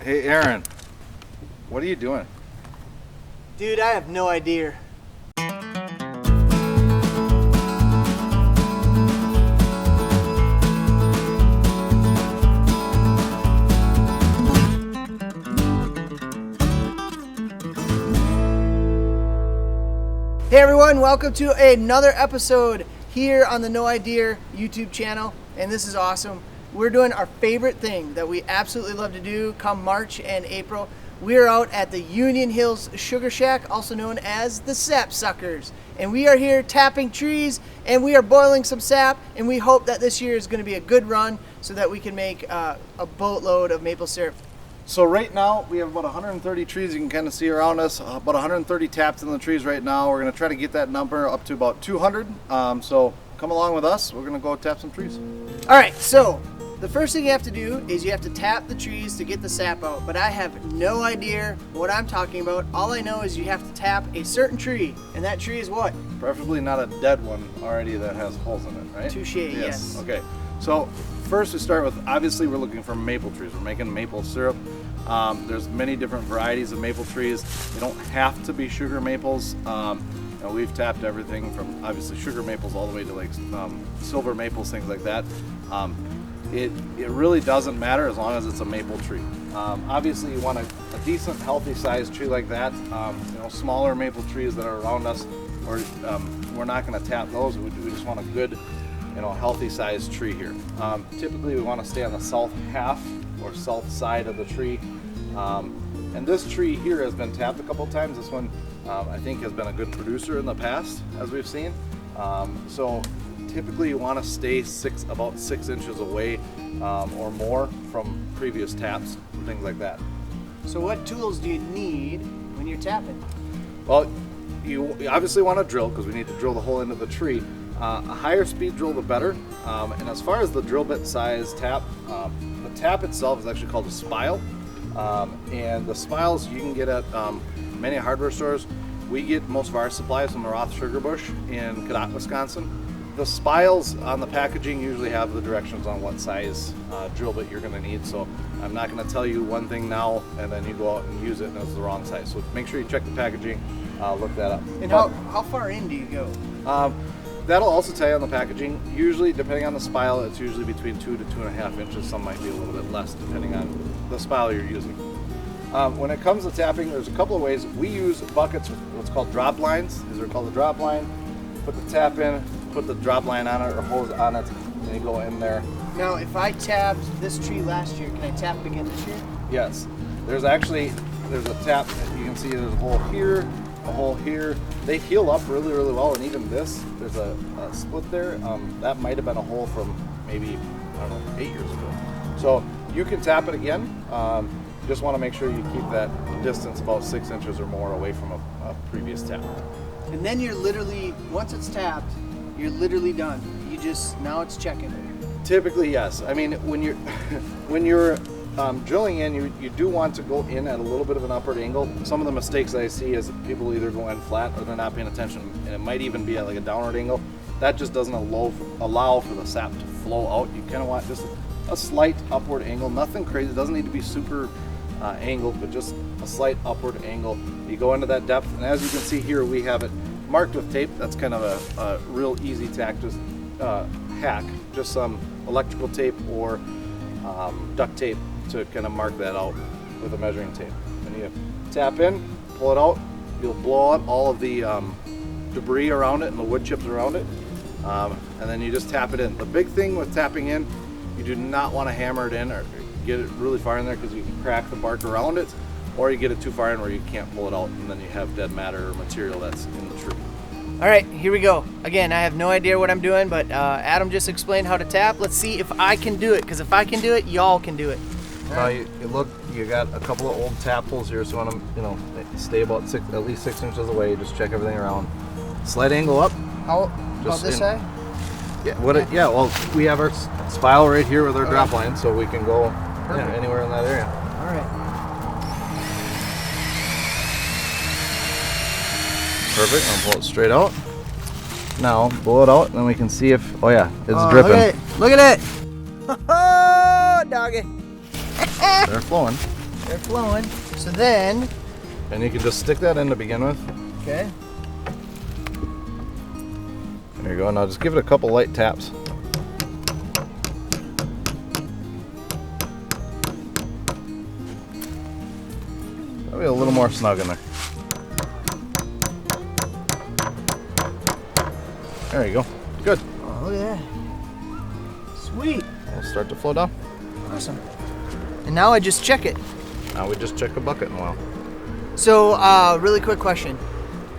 Hey, Aaron, what are you doing? Dude, I have no idea. Hey everyone, welcome to another episode here on the No Idea YouTube channel, and this is awesome. We're doing our favorite thing that we absolutely love to do come March and April. We're out at the Union Hills Sugar Shack, also known as the Sap Suckers, and we are here tapping trees, and we are boiling some sap, and we hope that this year is going to be a good run so that we can make a boatload of maple syrup. So right now we have about 130 trees you can kind of see around us, about 130 taps in the trees right now. We're going to try to get that number up to about 200. So come along with us. We're going to go tap some trees. All right, so the first thing you have to do is you have to tap the trees to get the sap out, but I have no idea what I'm talking about. All I know is you have to tap a certain tree, and that tree is what? Preferably not a dead one already that has holes in it, right? Touche, yes. Okay, so first we start with, obviously we're looking for maple trees. We're making maple syrup. There's many different varieties of maple trees. They don't have to be sugar maples. We've tapped everything from obviously sugar maples all the way to like silver maples, things like that. It really doesn't matter as long as it's a maple tree. Obviously you want a decent healthy sized tree like that. Smaller maple trees that are around us, we're not going to tap those. We just want a good healthy sized tree here. Typically we want to stay on the south half or south side of the tree. And this tree here has been tapped a couple times. This one I think has been a good producer in the past, as we've seen. So typically you want to stay about 6 inches away or more from previous taps and things like that. So what tools do you need when you're tapping? Well, you obviously want to drill, because we need to drill the hole into the tree. A higher speed drill the better. And as far as the drill bit size tap, the tap itself is actually called a spile. And the spiles you can get at many hardware stores. We get most of our supplies from the Roth Sugar Bush in Cadott, Wisconsin. The spiles on the packaging usually have the directions on what size drill bit you're going to need. So I'm not going to tell you one thing now and then you go out and use it and it's the wrong size. So make sure you check the packaging, look that up. And how far in do you go? That'll also tell you on the packaging. Usually, depending on the spile, it's usually between 2 to 2.5 inches. Some might be a little bit less depending on the spile you're using. When it comes to tapping, there's a couple of ways. We use buckets with what's called drop lines. These are called the drop line. Put the tap in, put the drop line on it or hose on it, and you go in there. Now, if I tapped this tree last year, can I tap it again this year? Yes. There's a tap. You can see there's a hole here, a hole here. They heal up really, really well, and even this, there's a split there. That might have been a hole from maybe, 8 years ago. So you can tap it again. Just want to make sure you keep that distance about 6 inches or more away from a previous tap. And then you're literally, once it's tapped, you're literally done. Now it's checking. Typically, yes. I mean, when you're drilling in, you do want to go in at a little bit of an upward angle. Some of the mistakes that I see is people either go in flat or they're not paying attention, and it might even be at like a downward angle. That just doesn't allow for the sap to flow out. You kind of want just a slight upward angle, nothing crazy. It doesn't need to be super angled, but just a slight upward angle. You go into that depth, and as you can see here, we have it marked with tape. That's kind of a real easy hack. Just some electrical tape or duct tape to kind of mark that out with a measuring tape. Then you tap in, pull it out. You'll blow out all of the debris around it and the wood chips around it, and then you just tap it in. The big thing with tapping in, you do not want to hammer it in or get it really far in there, because you can crack the bark around it, or you get it too far in where you can't pull it out, and then you have dead matter or material that's in the tree. All right, here we go. Again, I have no idea what I'm doing, but Adam just explained how to tap. Let's see if I can do it, because if I can do it, y'all can do it. Now you got a couple of old tap holes here, so you want to stay about at least 6 inches away. Just check everything around. Slight angle up. How about this side? Yeah. Well, we have our spile right here with our drop line, so we can go anywhere in that area. All right. Perfect. I'll pull it straight out. Now blow it out, and then we can see if. Oh yeah, it's dripping. Look at it. Oh, doggy. They're flowing. They're flowing. So then, and you can just stick that in to begin with. okay. There you go. Now just give it a couple light taps. Probably a little more snug in there. There you go. Good. Oh, look at that. Sweet. It'll start to flow down. Awesome. And now I just check it. Now we just check the bucket in a while. So, really quick question.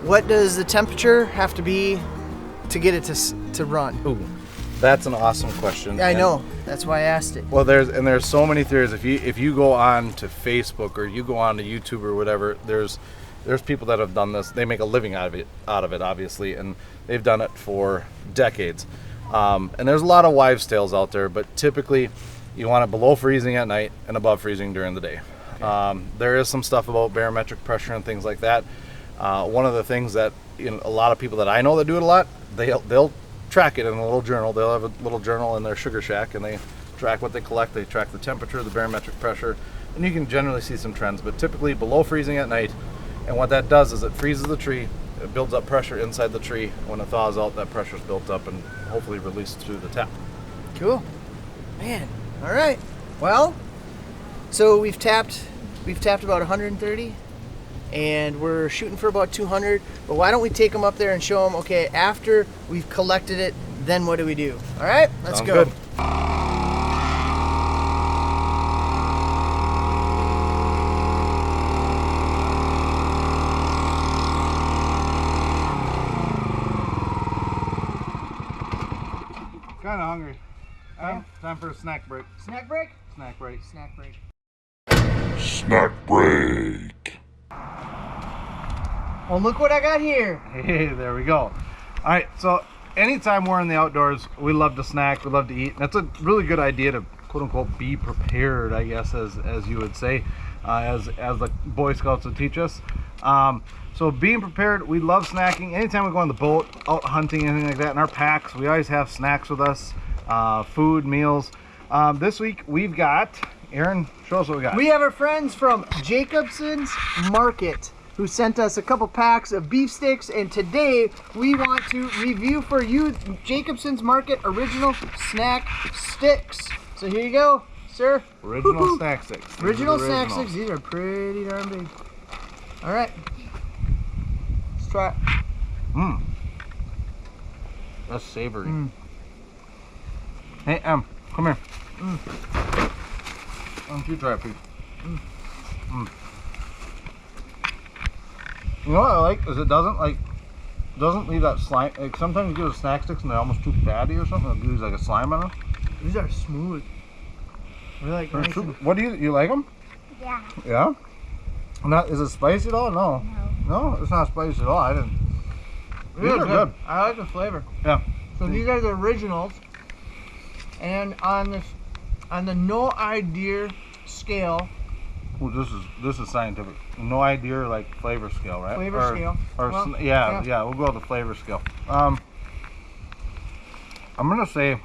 What does the temperature have to be to get it to run? Ooh, that's an awesome question. Yeah, I know. That's why I asked it. Well, there's so many theories. If you go on to Facebook or you go on to YouTube or whatever, there's people that have done this. They make a living out of it, obviously, and they've done it for decades. And there's a lot of wives' tales out there, but typically you want it below freezing at night and above freezing during the day. Okay. There is some stuff about barometric pressure and things like that. One of the things that a lot of people that I know that do it a lot, they'll track it in a little journal. They'll have a little journal in their sugar shack, and they track what they collect. They track the temperature, the barometric pressure, and you can generally see some trends, but typically below freezing at night. And what that does is it freezes the tree, it builds up pressure inside the tree. When it thaws out, that pressure's built up and hopefully released through the tap. Cool. Man. All right. Well, so we've tapped about 130, and we're shooting for about 200. But why don't we take them up there and show them? Okay, after we've collected it, then what do we do? All right, let's Sounds go. Good. Kind of hungry. Time for a snack break. Snack break? Snack break. Snack break. Snack break. Well, look what I got here. Hey, there we go. All right, so anytime we're in the outdoors, we love to snack, we love to eat. That's a really good idea to quote unquote be prepared, I guess, as you would say, as the Boy Scouts would teach us. So being prepared, we love snacking. Anytime we go on the boat, out hunting, anything like that, in our packs, we always have snacks with us, food, meals. This week we've got, Aaron, show us what we got. We have our friends from Jacobson's Market who sent us a couple packs of beef sticks, and today we want to review for you Jacobson's Market original snack sticks. So here you go, sir. Original snack sticks. Original snack sticks. These are pretty darn big. All right, let's try it. Mmm. That's savory. Hey, come here. Why don't you try it, please? You know what I like is it doesn't leave that slime. Like sometimes you get a snack sticks and they're almost too fatty or something. It leaves like a slime on them. These are smooth. They're like nice. What do you like them? Yeah. Yeah. Not is it spicy at all? No. No, it's not spicy at all. I didn't. These are good. I like the flavor. Yeah. So these are the originals, and on the no idea scale. Well, this is scientific. No idea like flavor scale, right? Flavor scale. Or Well, yeah, we'll go with the flavor scale. I'm gonna say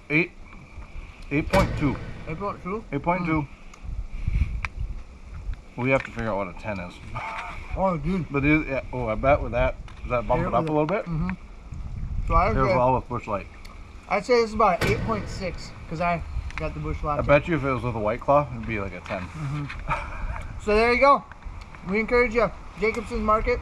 8.2. 8.2. 8.2. We have to figure out what a 10 is. Oh, dude. But I bet with that, does that bump it up a little bit? Mm-hmm. So I would Here's say, all with Busch Light. I'd say this is about 8.6 because I got the Busch Light. I bet you if it was with a White Claw, it'd be like a 10. So there you go. We encourage you. Jacobson's Market.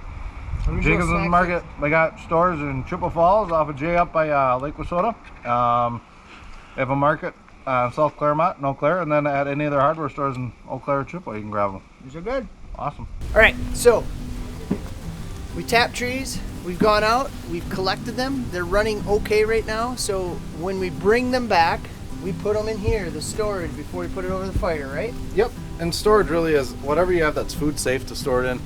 Original Jacobson's snack Market. They got stores in Chippewa Falls off of J up by Lake Wissota. They have a market South Claremont and Eau Claire, and then at any of their hardware stores in Eau Claire or Chippewa, you can grab them. These are good. Awesome. All right, so we tapped trees. We've gone out. We've collected them. They're running okay right now. So when we bring them back, we put them in here, the storage, before we put it over the fire, right? Yep. And storage really is whatever you have that's food safe to store it in.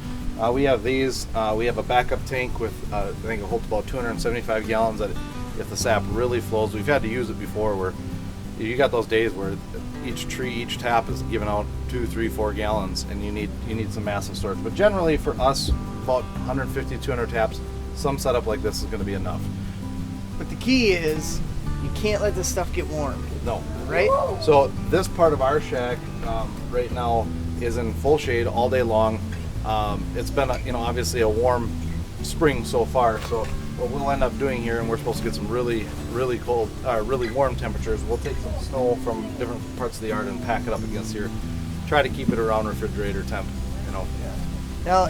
We have these. We have a backup tank with I think it holds about 275 gallons. That if the sap really flows, we've had to use it before. Where you got those days where each tap is giving out 2, 3, 4 gallons, and you need some massive storage. But generally for us, about 150, 200 taps, some setup like this is going to be enough. But the key is you can't let this stuff get warm. No. Right? So this part of our shack right now is in full shade all day long. It's been, obviously a warm spring so far. So what we'll end up doing here, and we're supposed to get some really, really cold, really warm temperatures. We'll take some snow from different parts of the yard and pack it up against here. Try to keep it around refrigerator temp. Now,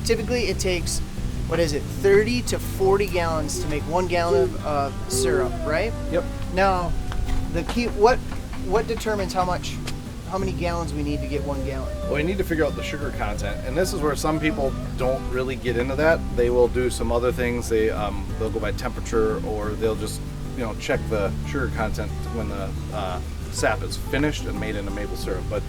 typically it takes, 30 to 40 gallons to make 1 gallon of syrup, right? Yep. Now, the key, what determines how many gallons we need to get 1 gallon? Well, you need to figure out the sugar content, and this is where some people don't really get into that. They will do some other things. They'll go by temperature, or they'll just check the sugar content when the sap is finished and made into maple syrup. But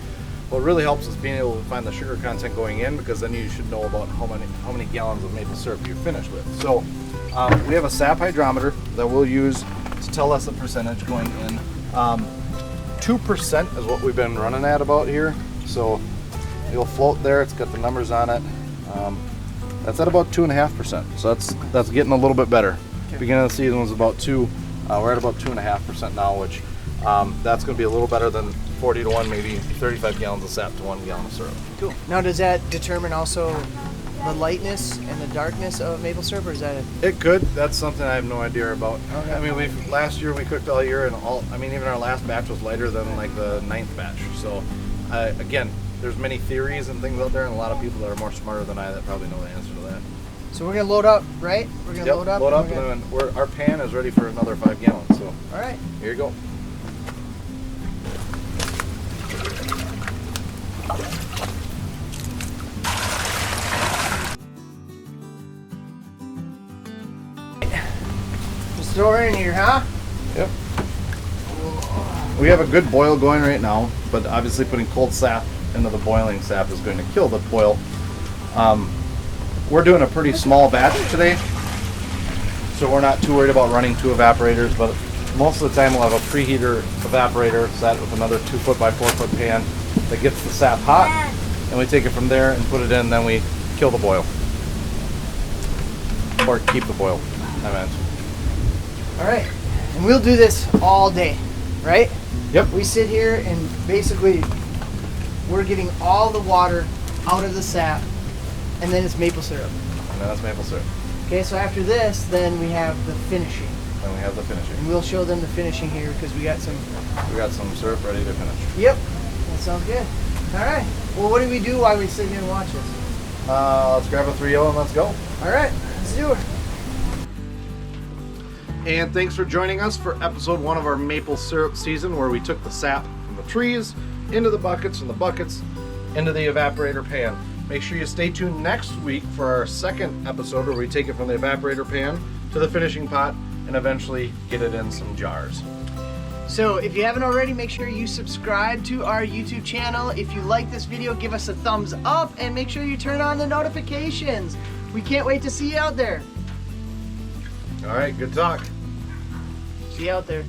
what really helps is being able to find the sugar content going in, because then you should know about how many gallons of maple syrup you're finished with. So we have a sap hydrometer that we'll use to tell us the percentage going in. 2% is what we've been running at about here. So it'll float there. It's got the numbers on it. That's at about 2.5%. So that's getting a little bit better. Okay. Beginning of the season was about 2. We're at about 2.5% now, which that's going to be a little better than 40 to 1, maybe 35 gallons of sap to 1 gallon of syrup. Cool. Now, does that determine also the lightness and the darkness of maple syrup, or is that it? It could. That's something I have no idea about. Okay. I mean, last year we cooked all year, and even our last batch was lighter than like the 9th batch. So, again, there's many theories and things out there, and a lot of people that are more smarter than I that probably know the answer to that. So we're gonna load up, right? We're gonna load up. And then our pan is ready for another 5 gallons. So, all right, here you go. Just throw her in here, huh? Yep. We have a good boil going right now, but obviously putting cold sap into the boiling sap is going to kill the boil. We're doing a pretty small batch today, so we're not too worried about running 2 evaporators, but most of the time we'll have a preheater evaporator set with another 2 foot by 4 foot pan that gets the sap hot, and we take it from there and put it in, then we kill the boil. Or keep the boil, I meant. All right, and we'll do this all day, right? Yep. We sit here and basically we're getting all the water out of the sap, and then it's maple syrup. And then that's maple syrup. Okay, so after this, then we have the finishing. Then we have the finishing. And we'll show them the finishing here because we got some syrup ready to finish. Yep, that sounds good. All right, well, what do we do while we sit here and watch this? Let's grab a 3-0 and let's go. All right, let's do it. And thanks for joining us for episode 1 of our maple syrup season, where we took the sap from the trees into the buckets, from the buckets into the evaporator pan. Make sure you stay tuned next week for our second episode, where we take it from the evaporator pan to the finishing pot and eventually get it in some jars. So if you haven't already, make sure you subscribe to our YouTube channel. If you like this video, give us a thumbs up and make sure you turn on the notifications. We can't wait to see you out there. All right, good talk. See you out there.